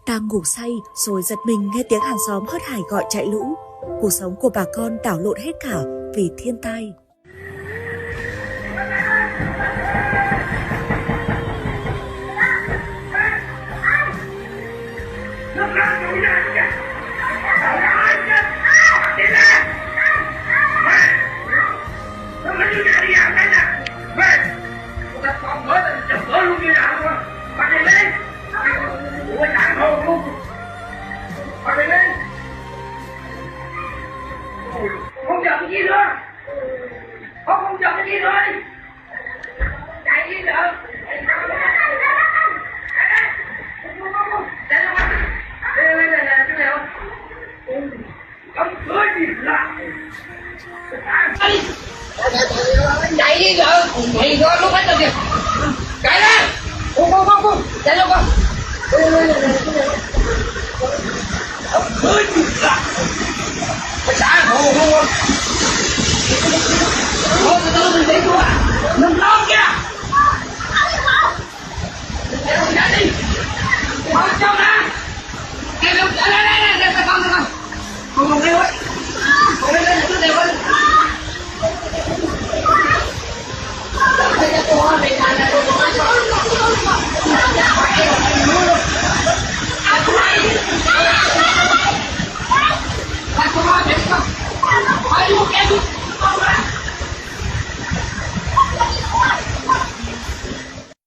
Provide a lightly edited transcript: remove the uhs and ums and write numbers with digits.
Đang ngủ say rồi giật mình nghe tiếng hàng xóm hớt hải gọi chạy lũ. Cuộc sống của bà con đảo lộn hết cả vì thiên tai. Không chờ cái gì nữa, không chờ cái gì nữa, chạy đi nữa, chạy đi nữa, chạy nó lúc hết rồi kìa, chạy ra, không, chạy đâu con, xã hộ không thôi từ từ mình đi xuống đừng lo kìa chạy đi không cho ra em đâu đây con đi ơi con đi lên cứ đều ơi Hãy subscribe cho kênh Ghiền Mì Gõ để không bỏ lỡ những video hấp dẫn.